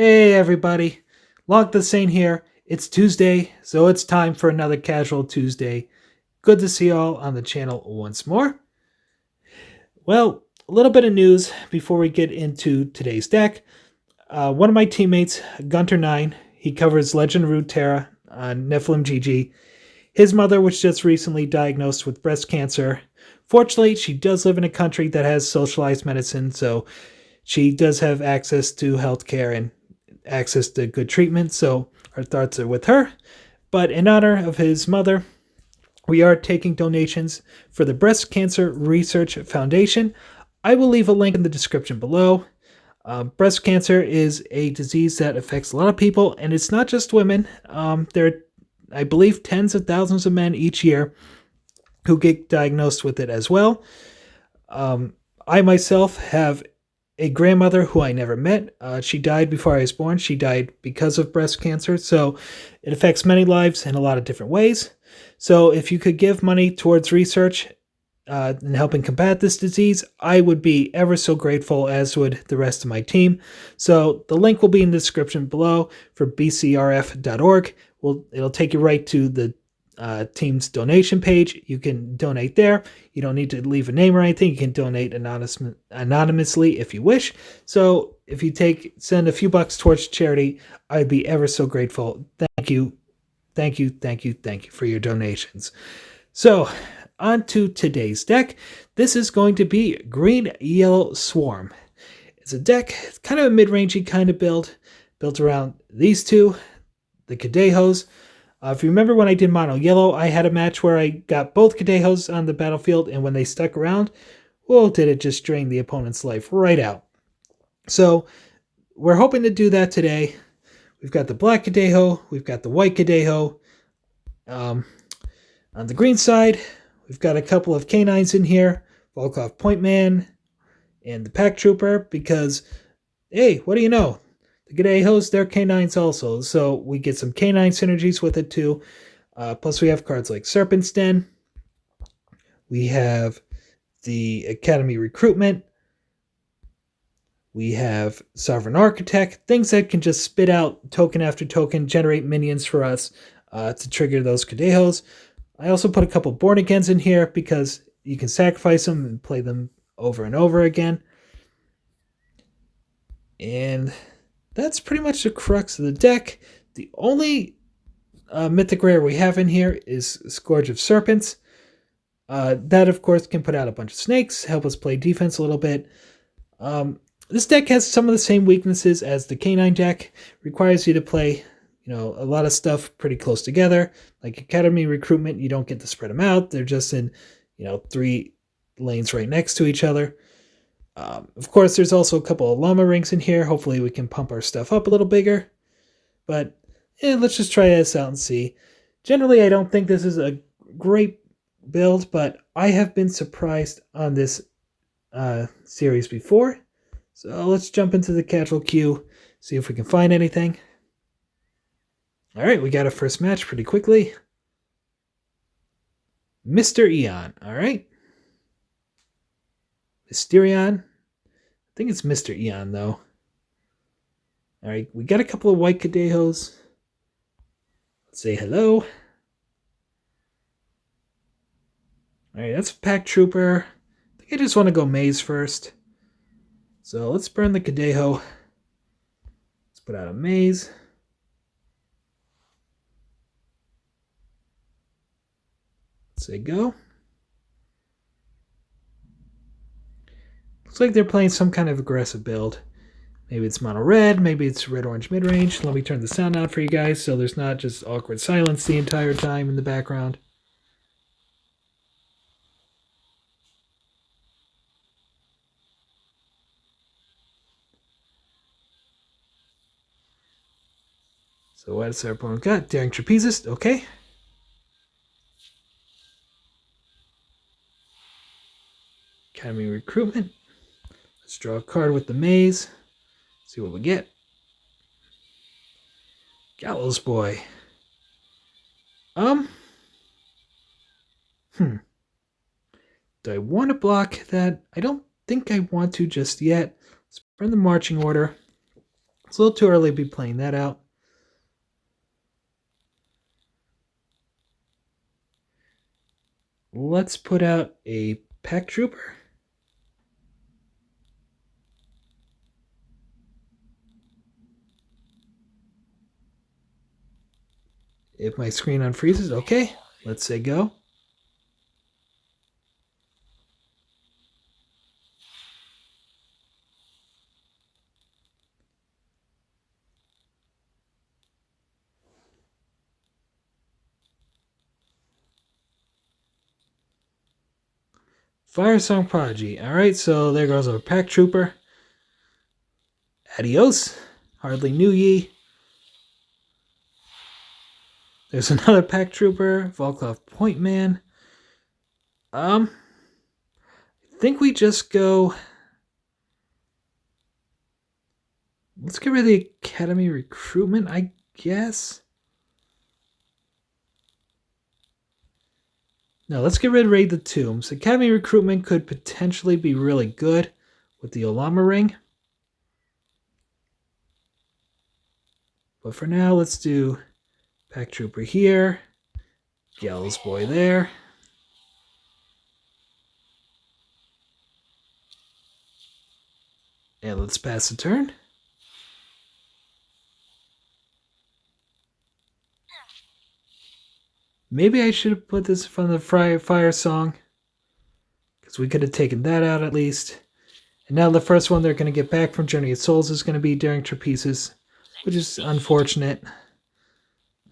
Hey everybody, Lonk the Saint here. It's Tuesday, so it's time for another Casual Tuesday. Good to see you all on the channel once more. Well, a little bit of news before we get into today's deck. One of my teammates, Gunter9, he covers Legend of Runeterra on Nephilim GG. His mother was just recently diagnosed with breast cancer. Fortunately, she does live in a country that has socialized medicine, so she does have access to healthcare and access to good treatment, so our thoughts are with her. But in honor of his mother, we are taking donations for the Breast Cancer Research Foundation. I will leave a link in the description below. Breast cancer is a disease that affects a lot of people, and it's not just women. There are, I believe, tens of thousands of men each year who get diagnosed with it as well. I myself have a grandmother who I never met. She died before I was born. She died because of breast cancer. So it affects many lives in a lot of different ways. So if you could give money towards research and helping combat this disease, I would be ever so grateful, as would the rest of my team. So the link will be in the description below for bcrf.org. It'll take you right to the team's donation page. You can donate there. You don't need to leave a name or anything. You can donate anonymously if you wish. So if you send a few bucks towards charity, I'd be ever so grateful. Thank you for your donations. So on to today's deck. This is going to be Green Yellow Swarm. It's a deck, it's kind of a mid-rangey kind of built around these two, the Cadejos. If you remember when I did Mono Yellow, I had a match where I got both Cadejos on the battlefield, and when they stuck around, well, did it just drain the opponent's life right out. So we're hoping to do that today. We've got the black Cadejo, we've got the white Cadejo. On the green side, we've got a couple of canines in here, Volkov Point Man and the Pack Trooper, because, hey, what do you know? The Cadejos, they're canines also, so we get some canine synergies with it too. Plus we have cards like Serpent's Den. We have the Academy Recruitment. We have Sovereign Architect, things that can just spit out token after token, generate minions for us to trigger those Cadejos. I also put a couple Born Agains in here because you can sacrifice them and play them over and over again. And that's pretty much the crux of the deck. The only mythic rare we have in here is Scourge of Serpents. That, of course, can put out a bunch of snakes, help us play defense a little bit. This deck has some of the same weaknesses as the Canine deck. Requires you to play, a lot of stuff pretty close together. Like Academy Recruitment, you don't get to spread them out. They're just in, 3 lanes right next to each other. Of course, there's also a couple of llama rings in here. Hopefully we can pump our stuff up a little bigger. But let's just try this out and see. Generally, I don't think this is a great build, but I have been surprised on this series before. So let's jump into the casual queue, see if we can find anything. All right, we got a first match pretty quickly. Mr. Eon, all right. Mysterion. I think it's Mr. Eon, though. All right, we got a couple of white Cadejos. Let's say hello. All right, that's a Pack Trooper. I think I just want to go Maze first. So let's burn the Cadejo. Let's put out a Maze. Let's say go. Looks like they're playing some kind of aggressive build. Maybe it's mono red, maybe it's red-orange mid-range. Let me turn the sound out for you guys so there's not just awkward silence the entire time in the background. So what's our opponent got? Daring Trapezist, okay. Academy Recruitment. Let's draw a card with the Maze. See what we get. Gallows Boy. Do I want to block that? I don't think I want to just yet. Let's burn the marching order. It's a little too early to be playing that out. Let's put out a pack trooper. If my screen unfreezes, okay, let's say go. Fire Song Prodigy. Alright, so there goes our pack trooper. Adios. Hardly knew ye. There's another pack trooper. Volkov Point Man. I think we just go... Let's get rid of the Academy Recruitment, I guess. No, let's get rid of Raid the Tombs. Academy Recruitment could potentially be really good with the Olama Ring. But for now, let's do Pack Trooper here. Gals Boy there. And let's pass the turn. Maybe I should have put this from the Fire Song, because we could have taken that out at least. And now the first one they're going to get back from Journey of Souls is going to be Daring Trapezes, which is unfortunate.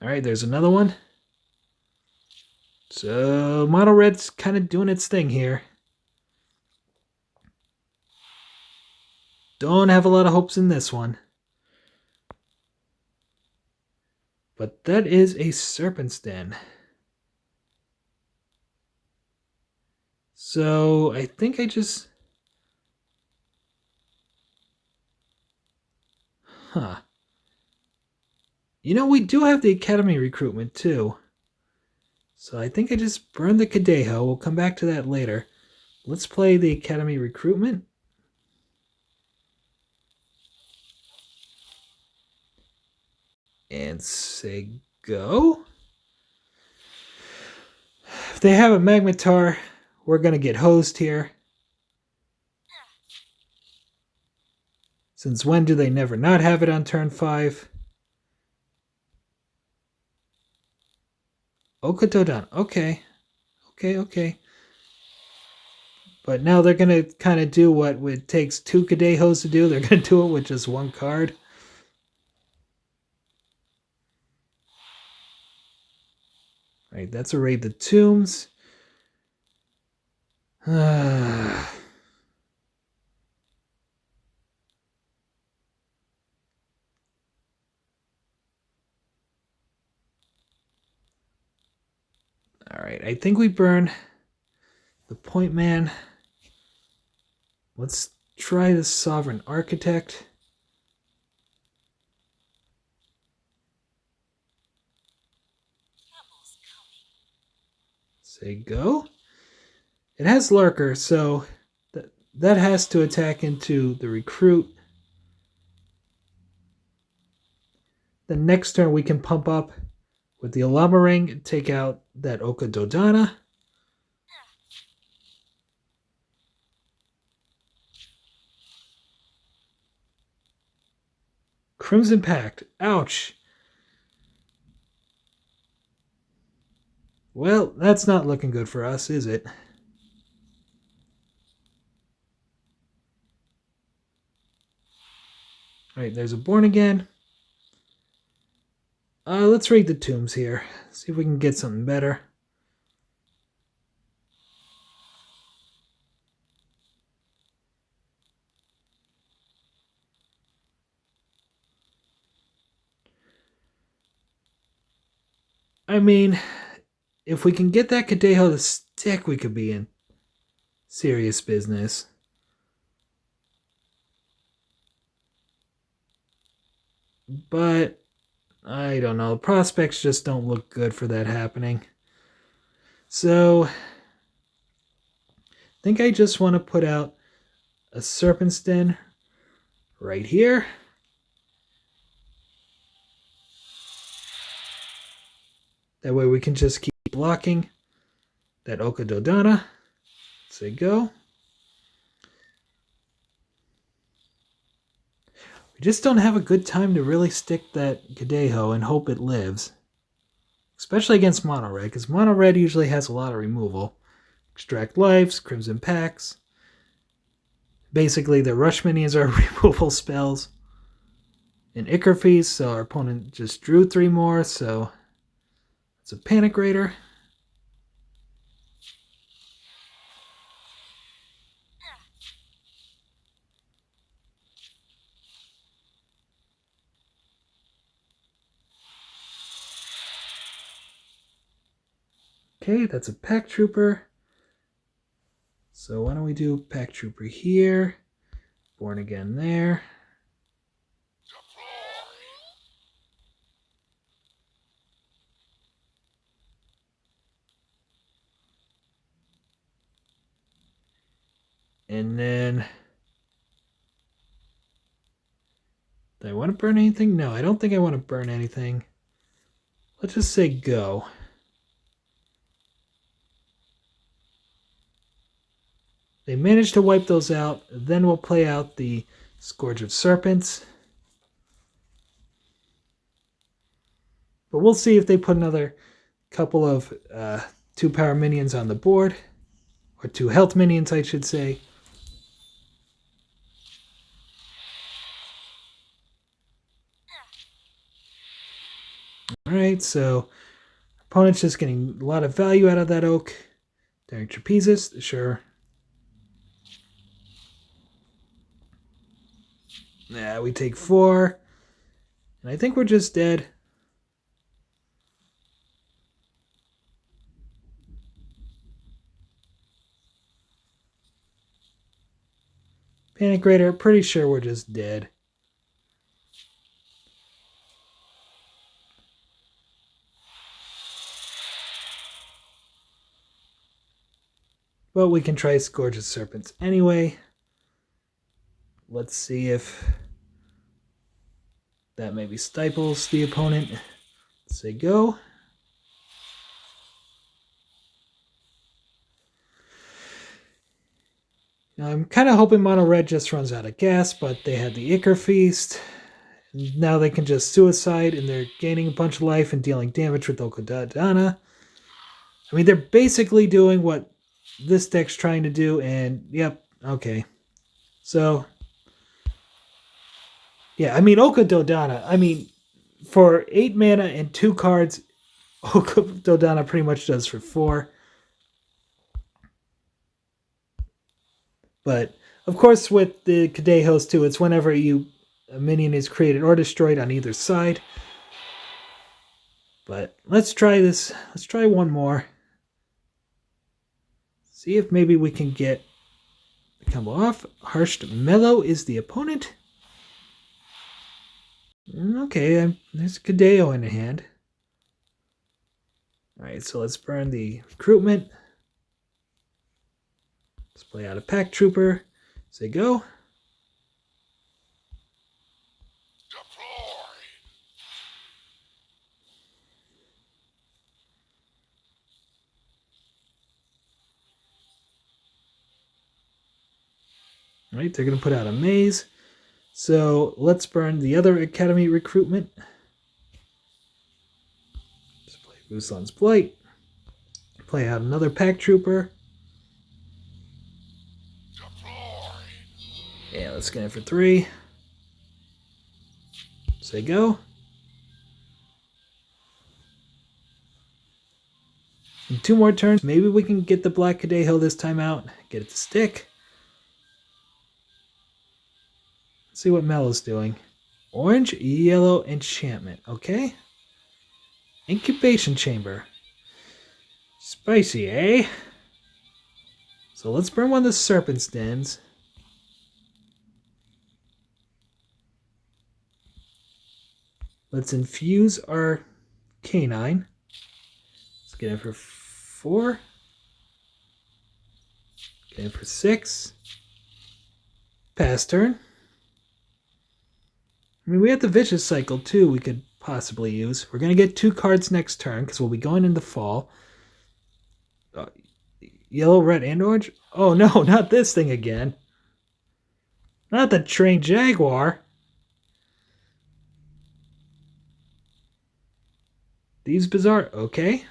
Alright, there's another one. So, Mono Red's kind of doing its thing here. Don't have a lot of hopes in this one. But that is a Serpent's Den. So, I think I just... Huh. You know, we do have the Academy Recruitment, too. So, I think I just burned the Cadejo. We'll come back to that later. Let's play the Academy Recruitment. And say go. If they have a Magnetar, we're going to get hosed here. Since when do they never not have it on turn 5? Okatodan. Okay. Okay. But now they're going to kind of do what it takes 2 Cadejos to do. They're going to do it with just 1 card. Right, that's a Raid the Tombs. Alright, I think we burn the Point Man. Let's try the Sovereign Architect. Say go. It has Lurker, so that has to attack into the Recruit. The next turn we can pump up with the Olama Ring and take out that Okadodana. Crimson Pact. Ouch. Well, that's not looking good for us, is it? Alright, there's a Born Again. Let's raid the Tombs here. See if we can get something better. I mean, if we can get that Cadejo to stick, we could be in serious business. But I don't know. The prospects just don't look good for that happening. So, I think I just want to put out a Serpent's Den right here. That way we can just keep blocking that Okadodana. Say go. We just don't have a good time to really stick that Cadejo and hope it lives. Especially against Mono Red, because Mono Red usually has a lot of removal. Extract Lives, Crimson Packs. Basically, the Rush Minions are removal spells. And Ichorfees, so our opponent just drew 3 more, so it's a Panic Raider. Okay, that's a Pack Trooper. So why don't we do Pack Trooper here, Born Again there. And then, do I want to burn anything? No, I don't think I want to burn anything. Let's just say go. They managed to wipe those out. Then we'll play out the Scourge of Serpents. But we'll see if they put another couple of 2 power minions on the board. Or 2 health minions, I should say. Alright, so opponent's just getting a lot of value out of that oak. Daring Trapezist, sure. Yeah, we take 4. And I think we're just dead. Panic Raider, pretty sure we're just dead. But we can try Scourge of Serpents anyway. Let's see if that maybe stifles the opponent. Let's say go. Now I'm kind of hoping Mono Red just runs out of gas, but they had the Ichor Feast. Now they can just suicide, and they're gaining a bunch of life and dealing damage with Okadodana. I mean, they're basically doing what this deck's trying to do, and yep, okay. So, yeah, I mean, Okadodana, I mean, for 8 mana and 2 cards, Okadodana pretty much does for 4. But, of course, with the Cadejos, too, it's whenever a minion is created or destroyed on either side. But let's try this. Let's try one more. See if maybe we can get the combo off. Harshed Mellow is the opponent. Okay, there's Cadejo in the hand. Alright, so let's burn the recruitment. Let's play out a Pack Trooper. Say go. Alright, they're going to put out a maze. So let's burn the other Academy recruitment. Let's play Ruslan's Blight. Play out another Pack Trooper. Yeah, let's get it for 3. Say go. In 2 more turns, maybe we can get the Black Cadejo this time out. Get it to stick. Let's see what Mellow's doing. Orange, yellow, enchantment. Okay. Incubation chamber. Spicy, eh? So let's burn one of the Serpent's Dens. Let's infuse our canine. Let's get in for 4. Get in for 6. Pass turn. I mean, we have the Vicious Cycle too. We could possibly use. We're going to get 2 cards next turn because we'll be going into fall. Yellow, red, and orange? Oh no, not this thing again. Not the trained jaguar. These bizarre... Okay.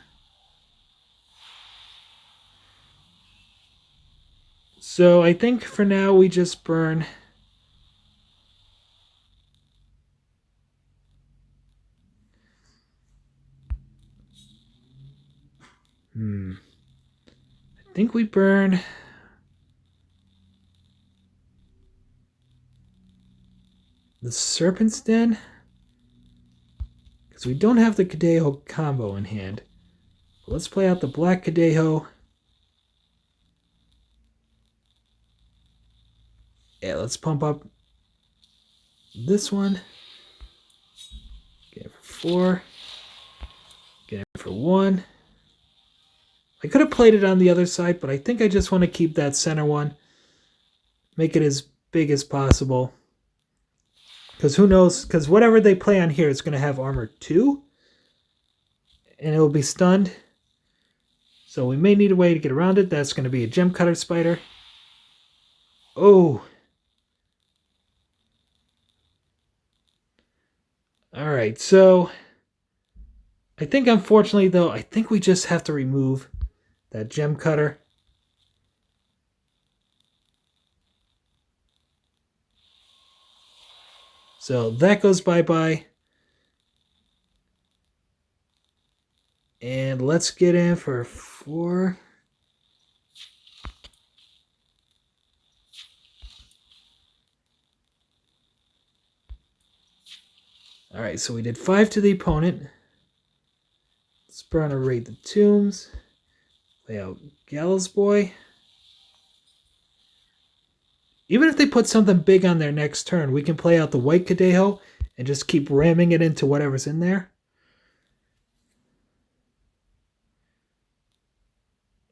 So I think for now we just burn... I think we burn... the Serpent's Den? Because we don't have the Cadejo Combo in hand. Let's play out the Black Cadejo. Yeah, let's pump up this one. Get it for 4. Get it for 1. I could have played it on the other side, but I think I just want to keep that center one. Make it as big as possible. Because who knows? Because whatever they play on here is going to have armor 2. And it will be stunned. So we may need a way to get around it. That's going to be a gem cutter spider. Oh. Alright, so I think unfortunately though, I think we just have to remove that gem cutter. So that goes bye-bye. And let's get in for 4. Alright, so we did 5 to the opponent. Let's burn or raid the tombs. Lay out Gallows Boy. Even if they put something big on their next turn, we can play out the white Cadejo and just keep ramming it into whatever's in there.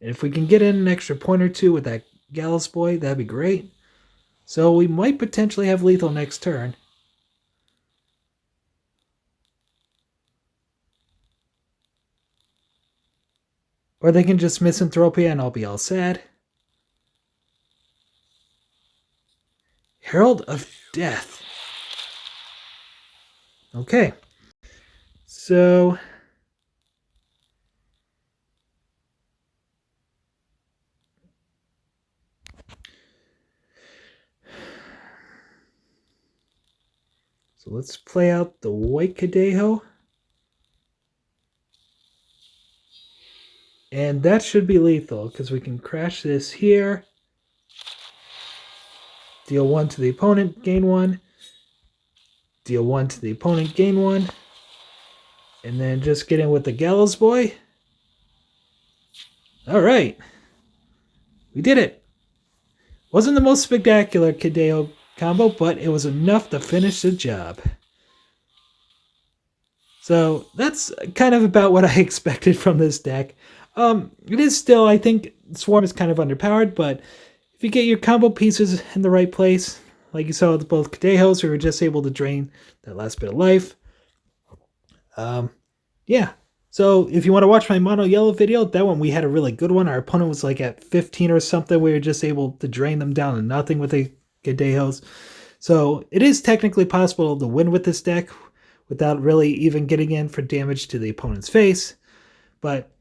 And if we can get in an extra point or 2 with that Gallows Boy, that'd be great. So we might potentially have lethal next turn. Or they can just Misanthropia and I'll be all sad. Herald of Death. Okay. So... so let's play out the white Cadejo. And that should be lethal, because we can crash this here. Deal 1 to the opponent, gain 1. Deal 1 to the opponent, gain 1. And then just get in with the Gallows Boy. Alright. We did it. Wasn't the most spectacular Cadejo combo, but it was enough to finish the job. So that's kind of about what I expected from this deck. It is still, I think, Swarm is kind of underpowered, but if you get your combo pieces in the right place, like you saw with both Cadejos, we were just able to drain that last bit of life. Yeah. So if you want to watch my mono yellow video, that one we had a really good one. Our opponent was like at 15 or something. We were just able to drain them down to nothing with the Cadejos. So it is technically possible to win with this deck without really even getting in for damage to the opponent's face. But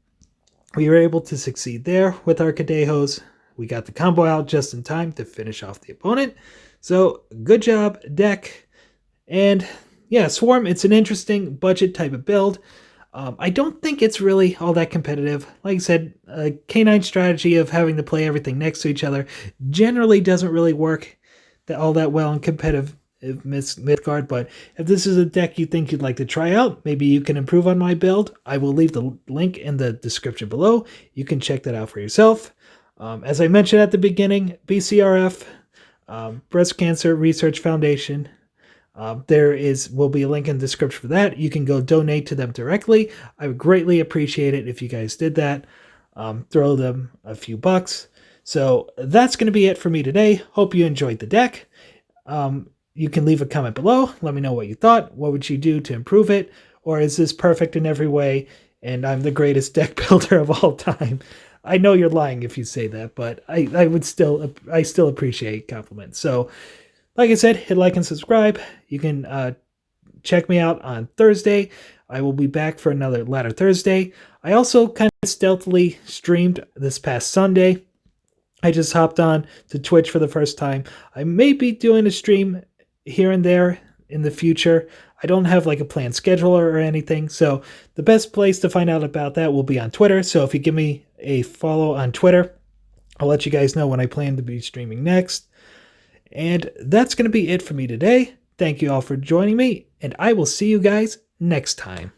we were able to succeed there with our Cadejos. We got the combo out just in time to finish off the opponent. So good job, deck. And yeah, Swarm, it's an interesting budget type of build. I don't think it's really all that competitive. Like I said, a K9 strategy of having to play everything next to each other generally doesn't really work all that well in competitive Mythgard, but if this is a deck you think you'd like to try out, maybe you can improve on my build. I will leave the link in the description below. You can check that out for yourself. As I mentioned at the beginning, BCRF, Breast Cancer Research Foundation, will be a link in the description for that. You can go donate to them directly. I would greatly appreciate it if you guys did that. Throw them a few bucks. So that's going to be it for me today. Hope you enjoyed the deck. You can leave a comment below. Let me know what you thought. What would you do to improve it? Or is this perfect in every way and I'm the greatest deck builder of all time? I know you're lying if you say that, but I still appreciate compliments. So, like I said, hit like and subscribe. You can check me out on Thursday. I will be back for another Ladder Thursday. I also kind of stealthily streamed this past Sunday. I just hopped on to Twitch for the first time. I may be doing a stream here and there in the future. I don't have like a planned schedule or anything, so the best place to find out about that will be on Twitter. So if you give me a follow on Twitter, I'll let you guys know when I plan to be streaming next. And that's going to be it for me today. Thank you all for joining me, and I will see you guys next time.